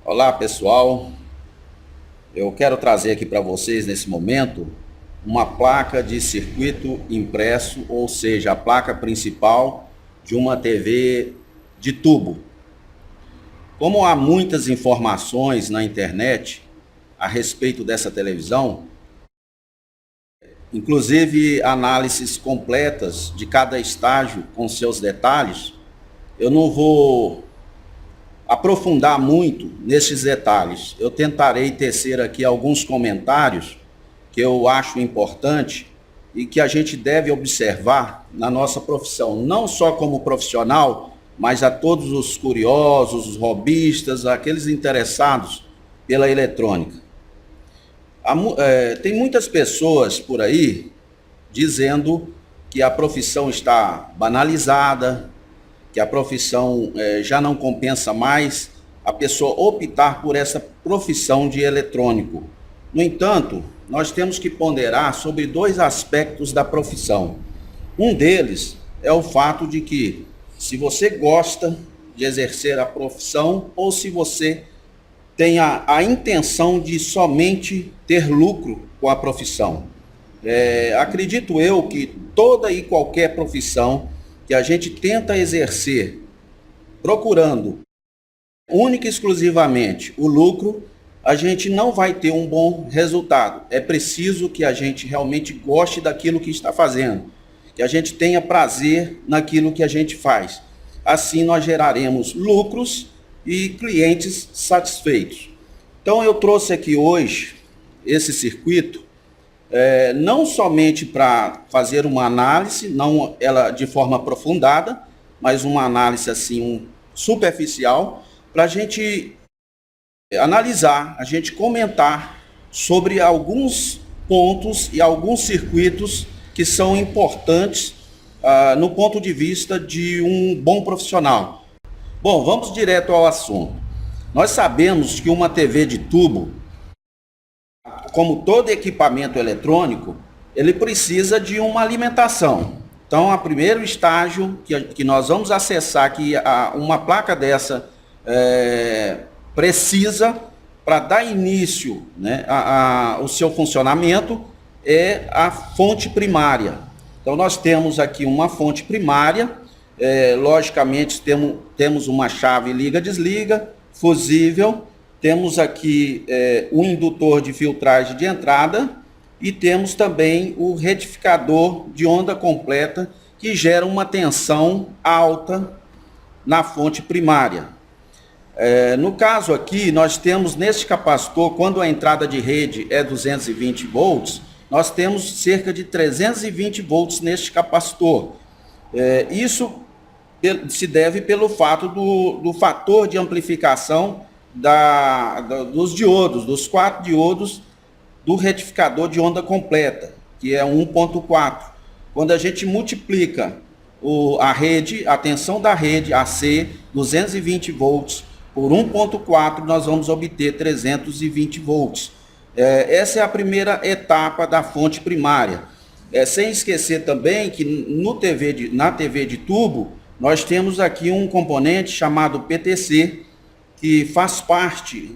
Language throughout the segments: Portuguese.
Olá pessoal, eu quero trazer aqui para vocês nesse momento uma placa de circuito impresso, ou seja, a placa principal de uma TV de tubo. Como há muitas informações na internet a respeito dessa televisão, inclusive análises completas de cada estágio com seus detalhes, eu não vou aprofundar muito nesses detalhes. Eu tentarei tecer aqui alguns comentários que eu acho importante e que a gente deve observar na nossa profissão, não só como profissional, mas a todos os curiosos, os hobbyistas, aqueles interessados pela eletrônica. Tem muitas pessoas por aí dizendo que a profissão está banalizada, que a profissão já não compensa mais a pessoa optar por essa profissão de eletrônico. No entanto, nós temos que ponderar sobre dois aspectos da profissão. Um deles é o fato de que, se você gosta de exercer a profissão ou se você tem a intenção de somente ter lucro com a profissão. Acredito eu que toda e qualquer profissão que a gente tenta exercer procurando única e exclusivamente o lucro, a gente não vai ter um bom resultado. É preciso que a gente realmente goste daquilo que está fazendo, que a gente tenha prazer naquilo que a gente faz. Assim nós geraremos lucros e clientes satisfeitos. Então eu trouxe aqui hoje esse circuito, não somente para fazer uma análise, não ela de forma aprofundada, mas uma análise assim superficial, para a gente analisar, a gente comentar sobre alguns pontos e alguns circuitos que são importantes no ponto de vista de um bom profissional. Bom, vamos direto ao assunto. Nós sabemos que uma TV de tubo, como todo equipamento eletrônico, ele precisa de uma alimentação. Então, o primeiro estágio que nós vamos acessar, que uma placa dessa precisa para dar início, né, ao seu funcionamento, é a fonte primária. Então, nós temos aqui uma fonte primária, logicamente temos uma chave liga-desliga, fusível. Temos aqui um indutor de filtragem de entrada e temos também o retificador de onda completa que gera uma tensão alta na fonte primária. No caso aqui, nós temos neste capacitor, quando a entrada de rede é 220 volts, nós temos cerca de 320 volts neste capacitor. Isso se deve pelo fato do fator de amplificação dos diodos, dos 4 diodos do retificador de onda completa, que é 1.4. Quando a gente multiplica a tensão da rede AC, 220 volts, por 1.4, nós vamos obter 320 volts. Essa é a primeira etapa da fonte primária. Sem esquecer também que na TV de tubo, nós temos aqui um componente chamado PTC, que faz parte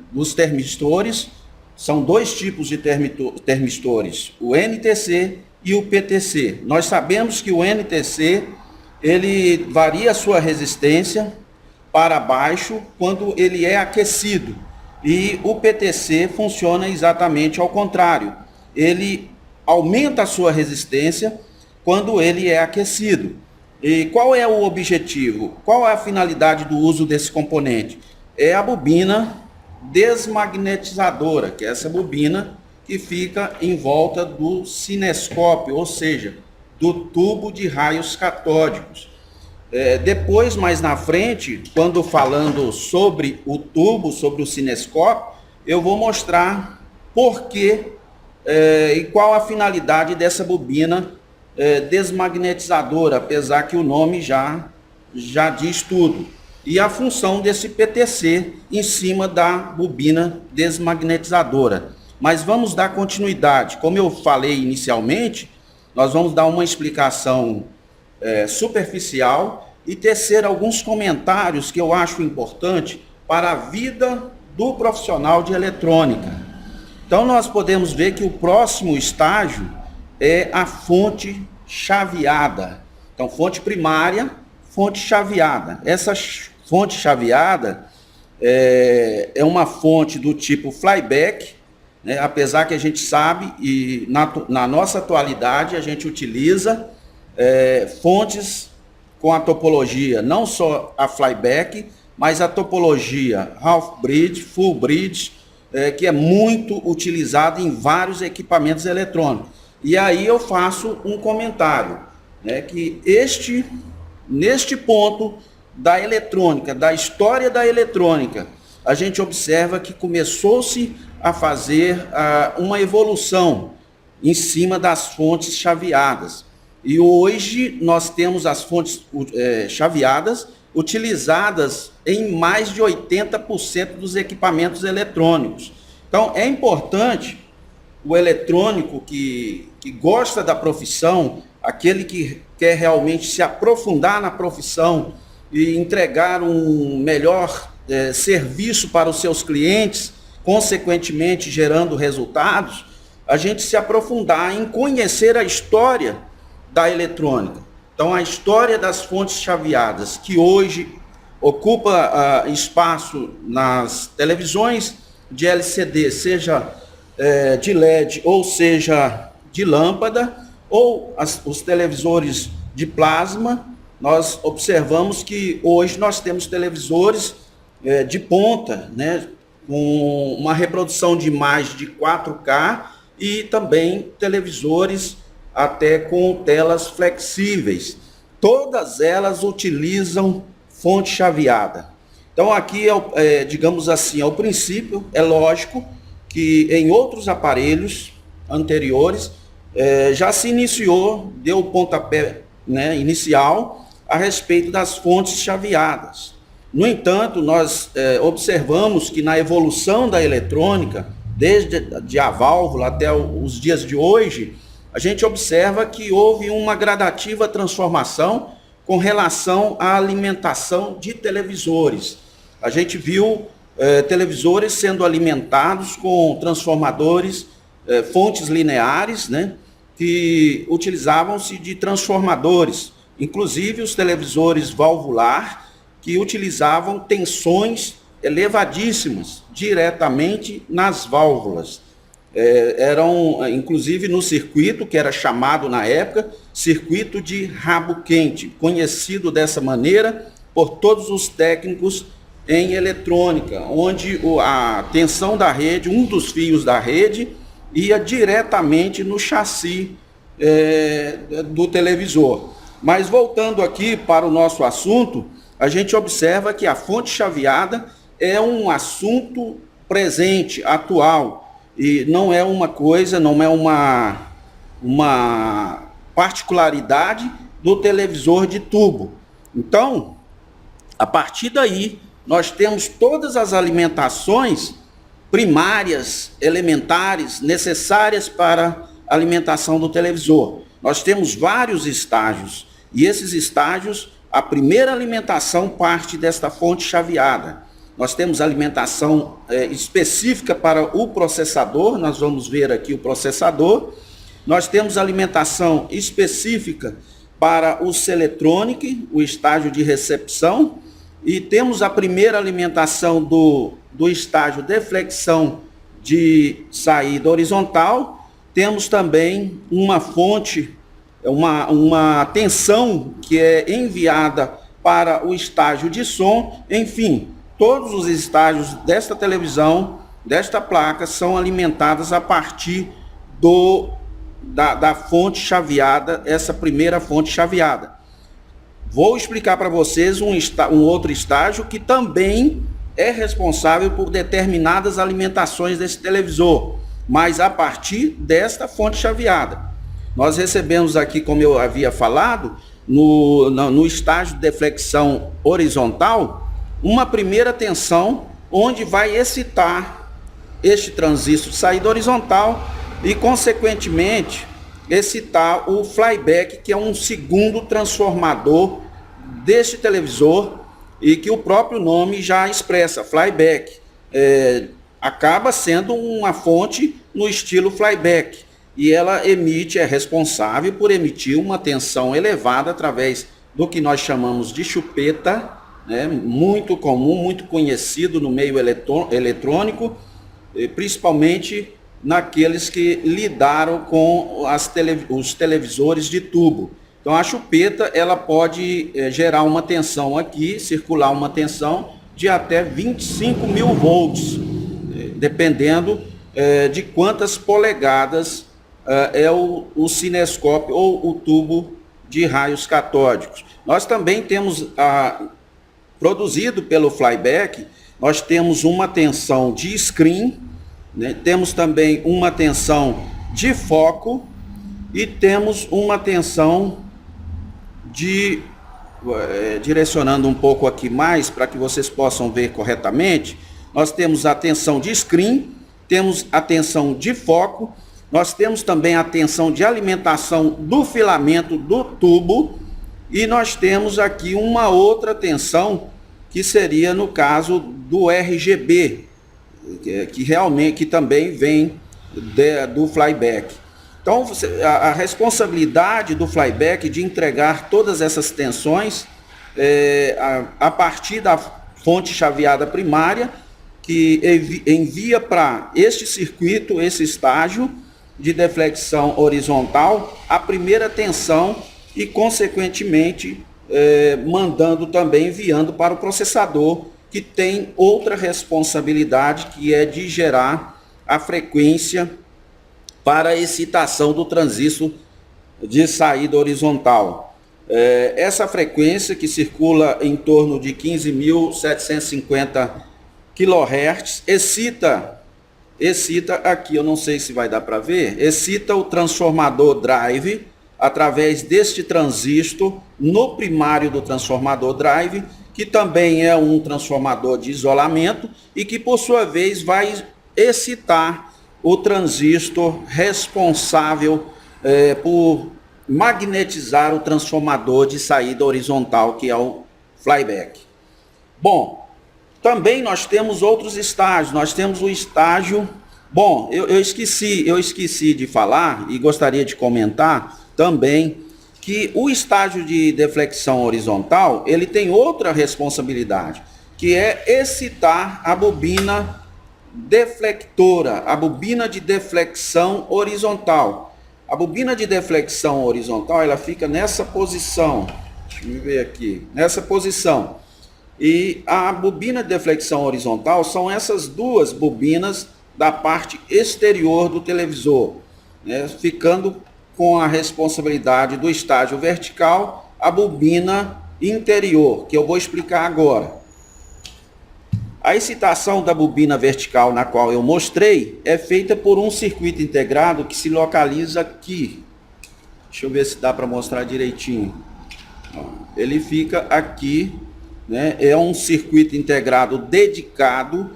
dos termistores. São dois tipos de termistores, o NTC e o PTC. Nós sabemos que o NTC ele varia a sua resistência para baixo quando ele é aquecido, e o PTC funciona exatamente ao contrário. Ele aumenta a sua resistência quando ele é aquecido. E qual é o objetivo? Qual é a finalidade do uso desse componente? É a bobina desmagnetizadora, que é essa bobina que fica em volta do cinescópio, ou seja, do tubo de raios catódicos. Depois, mais na frente, quando falando sobre o tubo, sobre o cinescópio, eu vou mostrar por que e qual a finalidade dessa bobina desmagnetizadora, apesar que o nome já diz tudo. E a função desse PTC em cima da bobina desmagnetizadora. Mas vamos dar continuidade. Como eu falei inicialmente, nós vamos dar uma explicação superficial e tecer alguns comentários que eu acho importante para a vida do profissional de eletrônica. Então nós podemos ver que o próximo estágio é a fonte chaveada. Então, fonte primária, fonte chaveada. Essa fonte chaveada é uma fonte do tipo flyback, né? Apesar que a gente sabe, e na nossa atualidade, a gente utiliza fontes com a topologia, não só a flyback, mas a topologia half bridge, full bridge, que é muito utilizada em vários equipamentos eletrônicos. E aí eu faço um comentário, né, que neste ponto da eletrônica, da história da eletrônica, a gente observa que começou-se a fazer uma evolução em cima das fontes chaveadas. E hoje nós temos as fontes chaveadas utilizadas em mais de 80% dos equipamentos eletrônicos. Então é importante o eletrônico que gosta da profissão, aquele que quer realmente se aprofundar na profissão e entregar um melhor serviço para os seus clientes, consequentemente gerando resultados, a gente se aprofundar em conhecer a história da eletrônica. Então, a história das fontes chaveadas, que hoje ocupa espaço nas televisões de LCD, seja de LED ou seja de lâmpada, ou os televisores de plasma, nós observamos que hoje nós temos televisores de ponta, né, com uma reprodução de imagem de 4K e também televisores até com telas flexíveis. Todas elas utilizam fonte chaveada. Então aqui, digamos assim, é o princípio. É lógico que em outros aparelhos anteriores já se iniciou, deu o pontapé, né, inicial a respeito das fontes chaveadas. No entanto, nós observamos que na evolução da eletrônica, desde a válvula até os dias de hoje, a gente observa que houve uma gradativa transformação com relação à alimentação de televisores. A gente viu televisores sendo alimentados com transformadores, fontes lineares, né, que utilizavam-se de transformadores, inclusive os televisores valvular, que utilizavam tensões elevadíssimas diretamente nas válvulas. Eram, inclusive, no circuito, que era chamado na época, circuito de rabo quente, conhecido dessa maneira por todos os técnicos em eletrônica, onde a tensão da rede, um dos fios da rede, ia diretamente no chassi do televisor. Mas voltando aqui para o nosso assunto, a gente observa que a fonte chaveada é um assunto presente, atual, e não é uma coisa, não é uma particularidade do televisor de tubo. Então, a partir daí, nós temos todas as alimentações primárias, elementares, necessárias para a alimentação do televisor. Nós temos vários estágios, e esses estágios, a primeira alimentação parte desta fonte chaveada. Nós temos alimentação específica para o processador, nós vamos ver aqui o processador. Nós temos alimentação específica para o Celetronic, o estágio de recepção. E temos a primeira alimentação do estágio de flexão de saída horizontal. Temos também uma fonte, uma tensão que é enviada para o estágio de som. Enfim, todos os estágios desta televisão, desta placa, são alimentados a partir da fonte chaveada, essa primeira fonte chaveada. Vou explicar para vocês um outro estágio que também é responsável por determinadas alimentações desse televisor, mas a partir desta fonte chaveada. Nós recebemos aqui, como eu havia falado, no estágio de deflexão horizontal, uma primeira tensão onde vai excitar este transistor de saída horizontal e, consequentemente, excitar o flyback, que é um segundo transformador deste televisor, e que o próprio nome já expressa, flyback. Acaba sendo uma fonte no estilo flyback, e ela emite, é responsável por emitir uma tensão elevada através do que nós chamamos de chupeta, né, muito comum, muito conhecido no meio eletrônico, principalmente naqueles que lidaram com os televisores de tubo. Então a chupeta ela pode gerar uma tensão aqui, circular uma tensão de até 25 mil volts, dependendo de quantas polegadas é o cinescópio ou o tubo de raios catódicos. Nós também temos, produzido pelo flyback, nós temos uma tensão de screen, né? Temos também uma tensão de foco e temos uma tensão de, direcionando um pouco aqui mais para que vocês possam ver corretamente, nós temos a tensão de screen, temos a tensão de foco, nós temos também a tensão de alimentação do filamento do tubo e nós temos aqui uma outra tensão que seria no caso do RGB, que também vem do flyback. Então a responsabilidade do flyback de entregar todas essas tensões a partir da fonte chaveada primária, que envia para este circuito, esse estágio de deflexão horizontal, a primeira tensão e, consequentemente, mandando também, enviando para o processador, que tem outra responsabilidade, que é de gerar a frequência para a excitação do transistor de saída horizontal. Essa frequência, que circula em torno de 15.750 kHz, excita aqui, eu não sei se vai dar para ver, excita o transformador drive através deste transistor no primário do transformador drive, que também é um transformador de isolamento e que, por sua vez, vai excitar o transistor responsável por magnetizar o transformador de saída horizontal, que é o flyback. Bom, também nós temos outros estágios. Nós temos o estágio... Bom, eu esqueci de falar e gostaria de comentar também que o estágio de deflexão horizontal, ele tem outra responsabilidade, que é excitar a bobina deflectora, a bobina de deflexão horizontal. A bobina de deflexão horizontal, ela fica nessa posição. Deixa eu ver aqui. Nessa posição. E a bobina de deflexão horizontal são essas duas bobinas da parte exterior do televisor, né, ficando com a responsabilidade do estágio vertical a bobina interior, que eu vou explicar agora. A excitação da bobina vertical, na qual eu mostrei, é feita por um circuito integrado que se localiza aqui. Deixa eu ver se dá para mostrar direitinho. Ele fica aqui, né? É um circuito integrado dedicado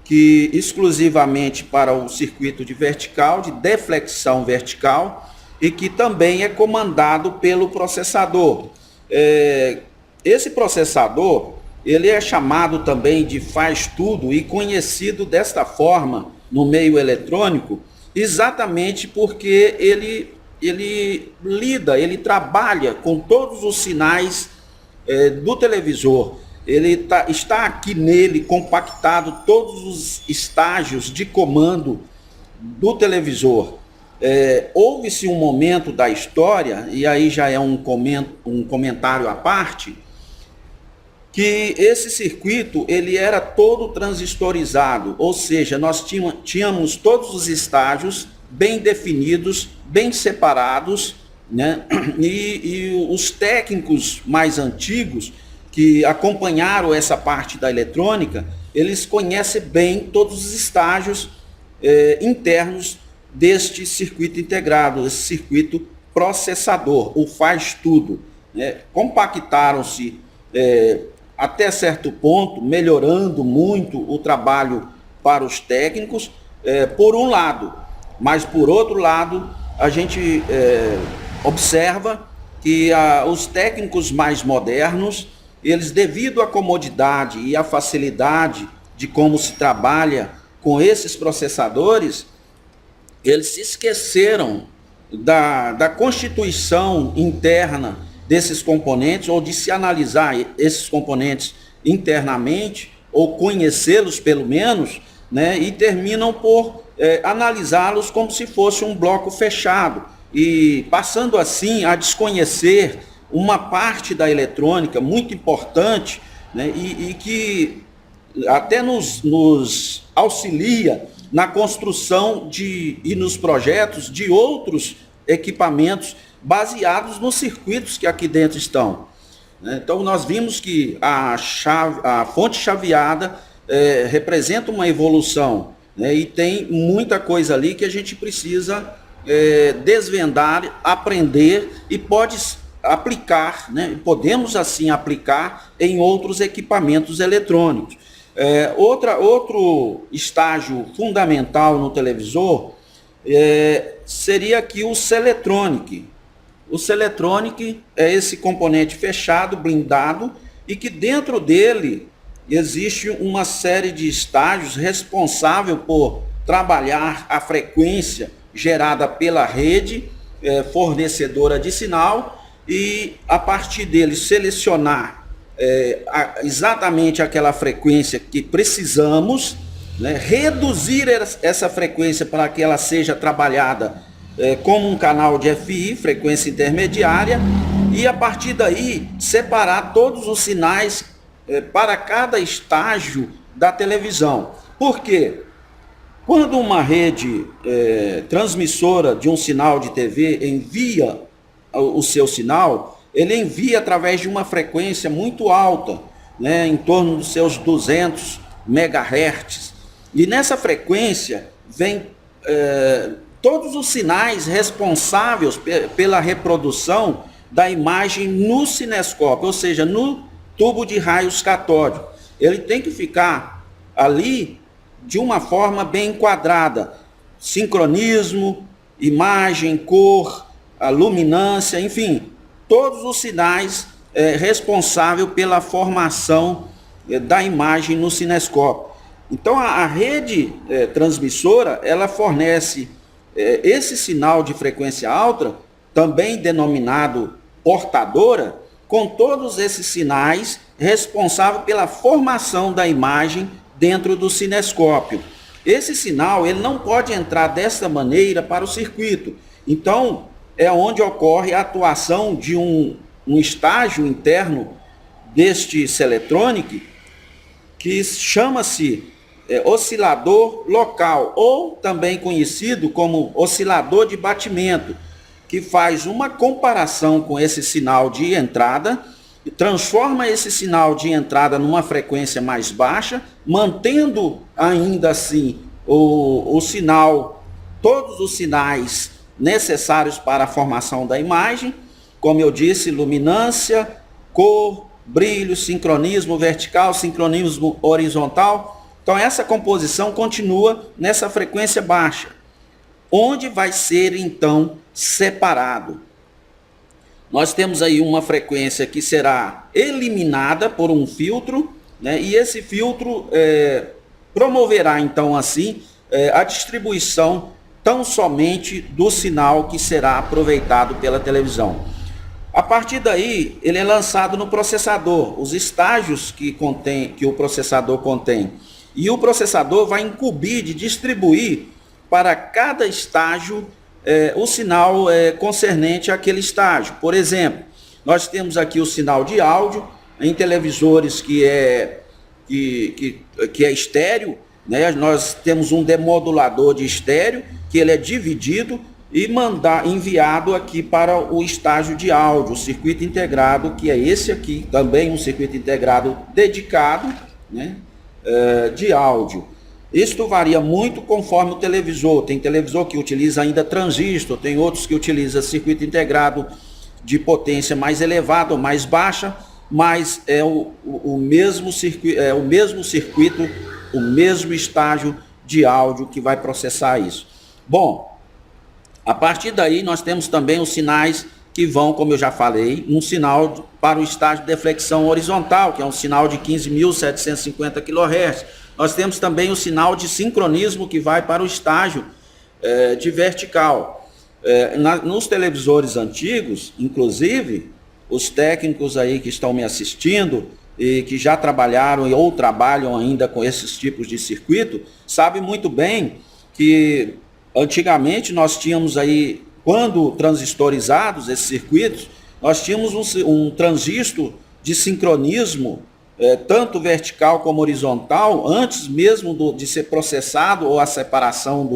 que exclusivamente para o circuito de vertical, de deflexão vertical, e que também é comandado pelo processador. Esse processador, ele é chamado também de faz-tudo e conhecido desta forma no meio eletrônico, exatamente porque ele trabalha com todos os sinais do televisor. Ele está aqui nele compactado todos os estágios de comando do televisor. Houve-se um momento da história, e aí já é um comentário à parte, que esse circuito ele era todo transistorizado, ou seja, nós tínhamos todos os estágios bem definidos, bem separados, né? E os técnicos mais antigos que acompanharam essa parte da eletrônica, eles conhecem bem todos os estágios internos deste circuito integrado, esse circuito processador, o faz-tudo, né? Compactaram-se até certo ponto, melhorando muito o trabalho para os técnicos, por um lado, mas por outro lado, a gente observa que os técnicos mais modernos, eles, devido à comodidade e à facilidade de como se trabalha com esses processadores, eles se esqueceram da constituição interna desses componentes, ou de se analisar esses componentes internamente, ou conhecê-los pelo menos, né, e terminam por analisá-los como se fosse um bloco fechado, e passando assim a desconhecer uma parte da eletrônica muito importante, né, e que até nos auxilia na construção e nos projetos de outros equipamentos baseados nos circuitos que aqui dentro estão. Então, nós vimos que a fonte chaveada representa uma evolução, né, e tem muita coisa ali que a gente precisa desvendar, aprender, e pode aplicar, né, podemos assim aplicar em outros equipamentos eletrônicos. Outro estágio fundamental no televisor seria aqui o Celetronic. O Celetronic é esse componente fechado, blindado, e que dentro dele existe uma série de estágios responsável por trabalhar a frequência gerada pela rede fornecedora de sinal, e a partir dele selecionar exatamente aquela frequência que precisamos, né, reduzir essa frequência para que ela seja trabalhada como um canal de FI, frequência intermediária, e a partir daí separar todos os sinais para cada estágio da televisão. Por quê? Quando uma rede transmissora de um sinal de TV envia o seu sinal, ele envia através de uma frequência muito alta, né, em torno dos seus 200 MHz. E nessa frequência vem todos os sinais responsáveis pela reprodução da imagem no cinescópio, ou seja, no tubo de raios catódico. Ele tem que ficar ali de uma forma bem enquadrada. Sincronismo, imagem, cor, a luminância, enfim, todos os sinais responsáveis pela formação da imagem no cinescópio. Então, a rede transmissora, ela fornece esse sinal de frequência alta, também denominado portadora, com todos esses sinais responsáveis pela formação da imagem dentro do cinescópio. Esse sinal ele não pode entrar dessa maneira para o circuito. Então, é onde ocorre a atuação de um estágio interno deste Celetronic, que chama-se oscilador local, ou também conhecido como oscilador de batimento, que faz uma comparação com esse sinal de entrada e transforma esse sinal de entrada numa frequência mais baixa, mantendo ainda assim o sinal, todos os sinais necessários para a formação da imagem, como eu disse, luminância, cor, brilho, sincronismo vertical, sincronismo horizontal. Então essa composição continua nessa frequência baixa, onde vai ser então separado. Nós temos aí uma frequência que será eliminada por um filtro, né, e esse filtro promoverá então assim a distribuição tão somente do sinal que será aproveitado pela televisão. A partir daí, ele é lançado no processador, os estágios que o processador contém. E o processador vai incumbir de distribuir para cada estágio o sinal concernente àquele estágio. Por exemplo, nós temos aqui o sinal de áudio em televisores que é estéreo, né? Nós temos um demodulador de estéreo, que ele é dividido e enviado aqui para o estágio de áudio, o circuito integrado, que é esse aqui, também um circuito integrado dedicado, né, de áudio. Isto varia muito conforme o televisor. Tem televisor que utiliza ainda transistor, tem outros que utilizam circuito integrado de potência mais elevada ou mais baixa, mas é o mesmo circuito, o mesmo estágio de áudio que vai processar isso. Bom, a partir daí nós temos também os sinais que vão, como eu já falei, um sinal para o estágio de deflexão horizontal, que é um sinal de 15.750 kHz. Nós temos também o sinal de sincronismo, que vai para o estágio de vertical. Nos televisores antigos, inclusive, os técnicos aí que estão me assistindo e que já trabalharam ou trabalham ainda com esses tipos de circuito, sabem muito bem que antigamente nós tínhamos aí, quando transistorizados esses circuitos, nós tínhamos um transistor de sincronismo, tanto vertical como horizontal, antes mesmo de ser processado ou a separação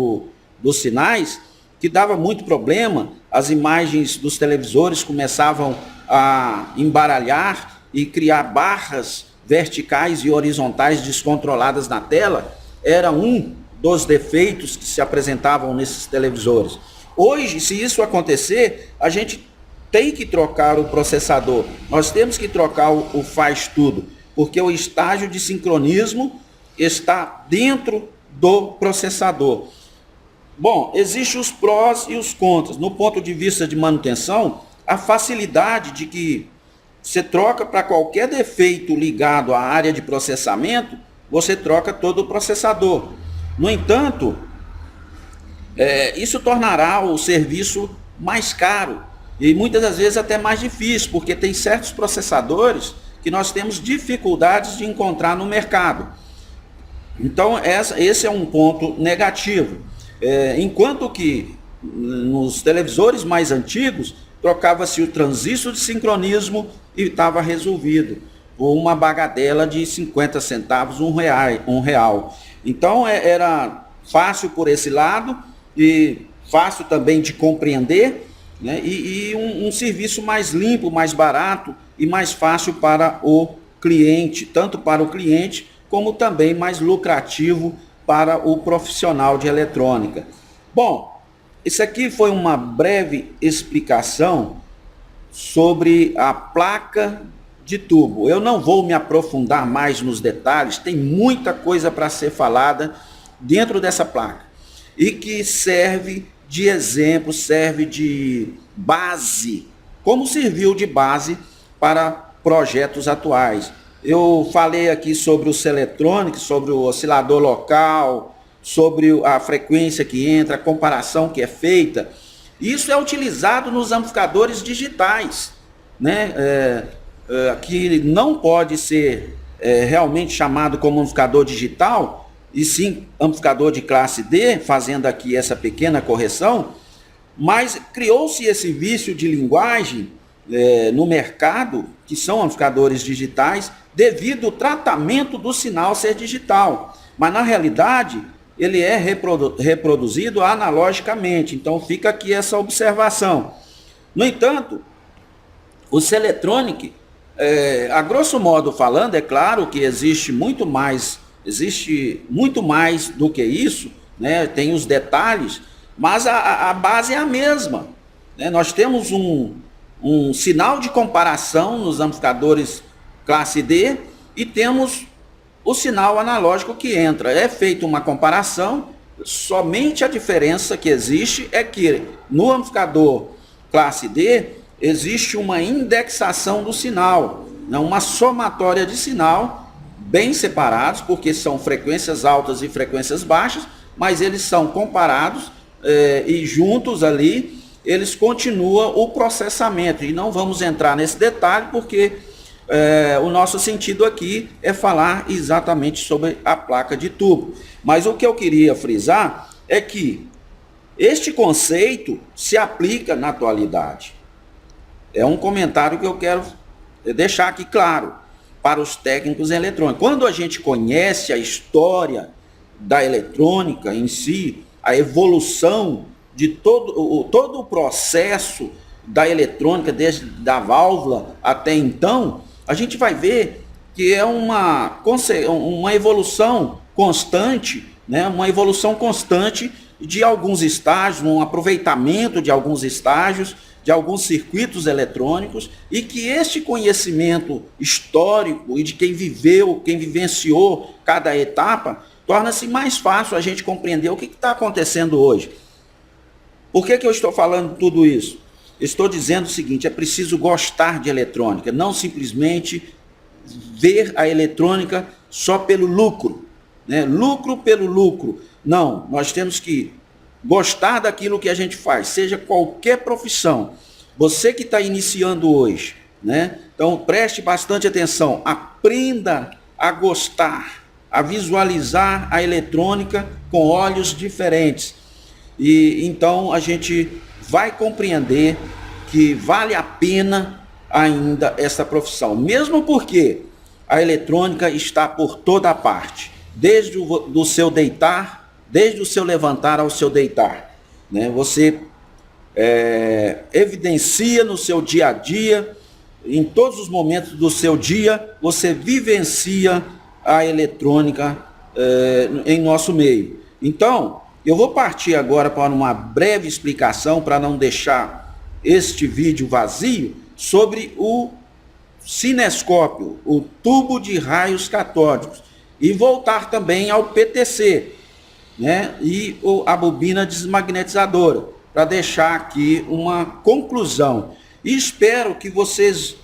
dos sinais, que dava muito problema. As imagens dos televisores começavam a embaralhar e criar barras verticais e horizontais descontroladas na tela. Era um dos defeitos que se apresentavam nesses televisores. Hoje, se isso acontecer, a gente tem que trocar o processador. Nós temos que trocar o faz tudo, porque o estágio de sincronismo está dentro do processador. Bom, existem os prós e os contras. No ponto de vista de manutenção, a facilidade de que você troca para qualquer defeito ligado à área de processamento, você troca todo o processador. No entanto, isso tornará o serviço mais caro e muitas das vezes até mais difícil, porque tem certos processadores que nós temos dificuldades de encontrar no mercado. Então, esse é um ponto negativo. Enquanto que nos televisores mais antigos, trocava-se o transistor de sincronismo e estava resolvido, por uma bagatela de 50 centavos, um real. Então, era fácil por esse lado e fácil também de compreender, né? E um serviço mais limpo, mais barato e mais fácil para o cliente, tanto para o cliente como também mais lucrativo para o profissional de eletrônica. Bom, isso aqui foi uma breve explicação sobre a placa de tubo. Eu não vou me aprofundar mais nos detalhes, tem muita coisa para ser falada dentro dessa placa e que serve de exemplo, serve de base, como serviu de base para projetos atuais. Eu falei aqui sobre o Celetronic, sobre o oscilador local, sobre a frequência que entra, a comparação que é feita. Isso é utilizado nos amplificadores digitais, né? Que não pode ser realmente chamado como amplificador digital, e sim amplificador de classe D, fazendo aqui essa pequena correção, mas criou-se esse vício de linguagem no mercado, que são amplificadores digitais, devido ao tratamento do sinal ser digital. Mas na realidade, ele é reproduzido analogicamente. Então fica aqui essa observação. No entanto, o Celetronic, a grosso modo falando, é claro que existe muito mais do que isso, né? Tem os detalhes, mas a base é a mesma, né? Nós temos um sinal de comparação nos amplificadores classe D e temos o sinal analógico que entra. É feita uma comparação, somente a diferença que existe é que no amplificador classe D existe uma indexação do sinal, né? Uma somatória de sinal bem separados, porque são frequências altas e frequências baixas, mas eles são comparados e juntos ali eles continuam o processamento. E não vamos entrar nesse detalhe porque o nosso sentido aqui é falar exatamente sobre a placa de tubo. Mas o que eu queria frisar é que este conceito se aplica na atualidade. É um comentário que eu quero deixar aqui claro para os técnicos em eletrônica. Quando a gente conhece a história da eletrônica em si, a evolução de todo o processo da eletrônica, desde da válvula até então, a gente vai ver que é uma evolução constante, né? Uma evolução constante de alguns estágios, um aproveitamento de alguns estágios, de alguns circuitos eletrônicos, e que este conhecimento histórico e de quem viveu, quem vivenciou cada etapa, torna-se mais fácil a gente compreender o que está acontecendo hoje. Por que eu estou falando tudo isso? estou dizendo o seguinte: é preciso gostar de eletrônica, não simplesmente ver a eletrônica só pelo lucro, né? Lucro pelo lucro. Não, nós temos que gostar daquilo que a gente faz, seja qualquer profissão. Você que está iniciando hoje, né? Então preste bastante atenção, aprenda a gostar, a visualizar a eletrônica com olhos diferentes. E então a gente vai compreender que vale a pena ainda essa profissão, mesmo porque a eletrônica está por toda parte, desde o seu deitar, desde o seu levantar ao seu deitar, né? Você evidencia no seu dia a dia, em todos os momentos do seu dia, você vivencia a eletrônica em nosso meio. Então, eu vou partir agora para uma breve explicação, para não deixar este vídeo vazio, sobre o cinescópio, o tubo de raios catódicos, e voltar também ao PTC, né? E a bobina desmagnetizadora, para deixar aqui uma conclusão. E espero que vocês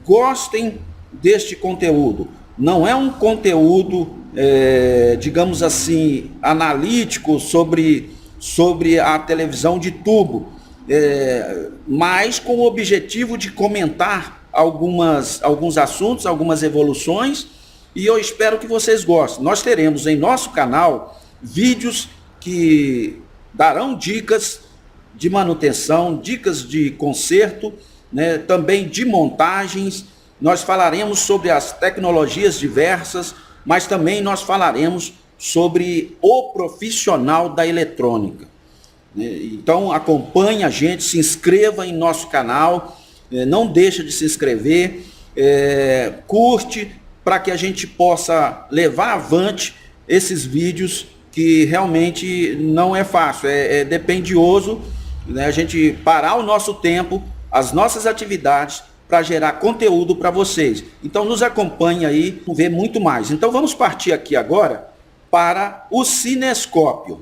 gostem deste conteúdo. Não é um conteúdo, digamos assim, analítico sobre a televisão de tubo, mas com o objetivo de comentar alguns assuntos, algumas evoluções, e eu espero que vocês gostem. Nós teremos em nosso canal vídeos que darão dicas de manutenção, dicas de conserto, né, também de montagens. Nós falaremos sobre as tecnologias diversas, mas também nós falaremos sobre o profissional da eletrônica. Então acompanhe a gente, se inscreva em nosso canal, não deixa de se inscrever, curte, para que a gente possa levar avante esses vídeos, que realmente não é fácil, é dependioso, né? A gente parar o nosso tempo, as nossas atividades, para gerar conteúdo para vocês. Então nos acompanhe aí, vamos ver muito mais. Então vamos partir aqui agora para o cinescópio.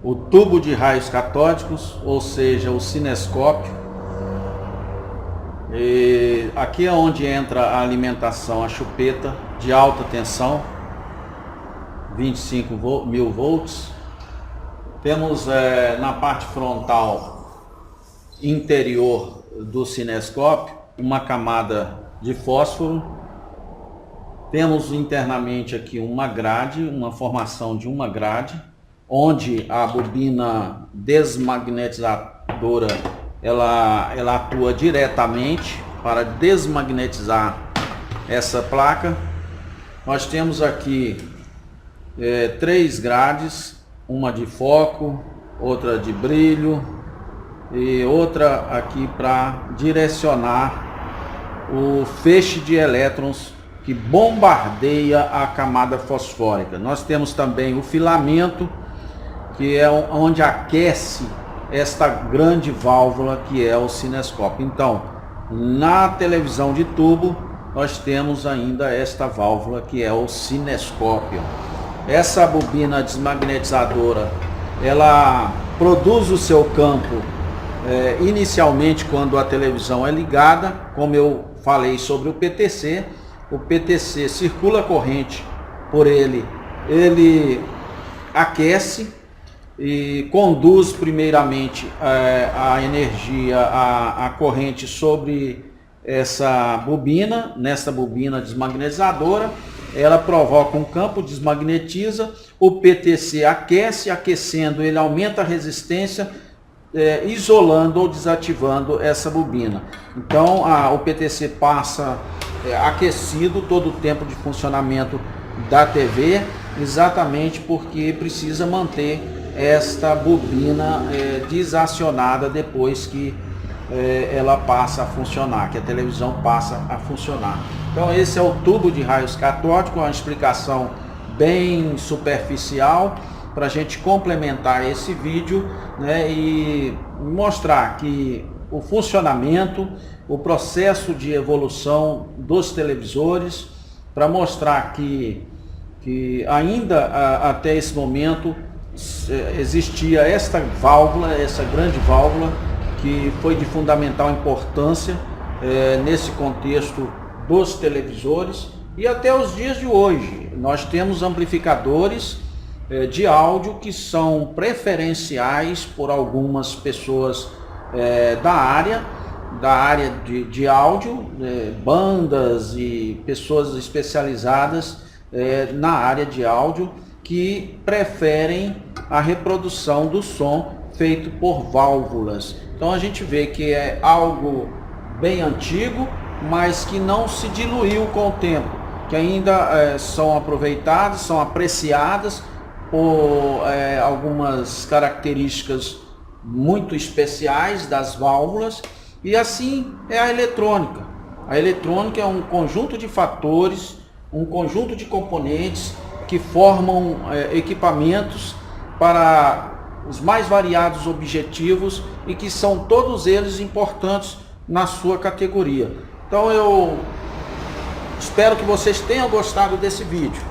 O tubo de raios catódicos, ou seja, o cinescópio. E aqui é onde entra a alimentação, a chupeta de alta tensão, 25.000 volts. Temos na parte frontal interior do cinescópio uma camada de fósforo. Temos internamente aqui uma grade, uma formação de uma grade, onde a bobina desmagnetizadora ela atua diretamente para desmagnetizar essa placa. Nós temos aqui 3 grades, uma de foco, outra de brilho e outra aqui para direcionar o feixe de elétrons que bombardeia a camada fosfórica. Nós temos também o filamento, que é onde aquece esta grande válvula que é o cinescópio. Então, na televisão de tubo, nós temos ainda esta válvula que é o cinescópio. Essa bobina desmagnetizadora, ela produz o seu campo inicialmente quando a televisão é ligada, como eu falei sobre o PTC. O PTC circula corrente por ele aquece e conduz primeiramente a energia, a corrente sobre essa bobina, nessa bobina desmagnetizadora. Ela provoca um campo, desmagnetiza, o PTC aquece, aquecendo ele aumenta a resistência, isolando ou desativando essa bobina. Então o PTC passa aquecido todo o tempo de funcionamento da TV, exatamente porque precisa manter esta bobina desacionada depois que ela passa a funcionar, que a televisão passa a funcionar. Então esse é o tubo de raios catódicos, uma explicação bem superficial para a gente complementar esse vídeo, né, e mostrar que o funcionamento, o processo de evolução dos televisores, para mostrar que ainda até esse momento existia esta válvula, essa grande válvula, que foi de fundamental importância nesse contexto dos televisores e até os dias de hoje. Nós temos amplificadores de áudio que são preferenciais por algumas pessoas da área de áudio, bandas e pessoas especializadas na área de áudio que preferem a reprodução do som feito por válvulas. Então a gente vê que é algo bem antigo, mas que não se diluiu com o tempo, que ainda são aproveitadas, são apreciadas por algumas características muito especiais das válvulas. E assim é a eletrônica. A eletrônica é um conjunto de fatores, um conjunto de componentes que formam equipamentos para os mais variados objetivos e que são todos eles importantes na sua categoria. Então eu espero que vocês tenham gostado desse vídeo.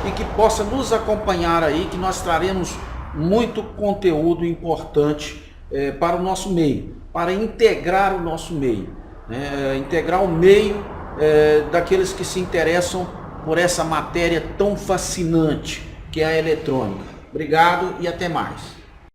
E que possa nos acompanhar aí, que nós traremos muito conteúdo importante para o nosso meio, para integrar o nosso meio, integrar o meio daqueles que se interessam por essa matéria tão fascinante que é a eletrônica. Obrigado e até mais.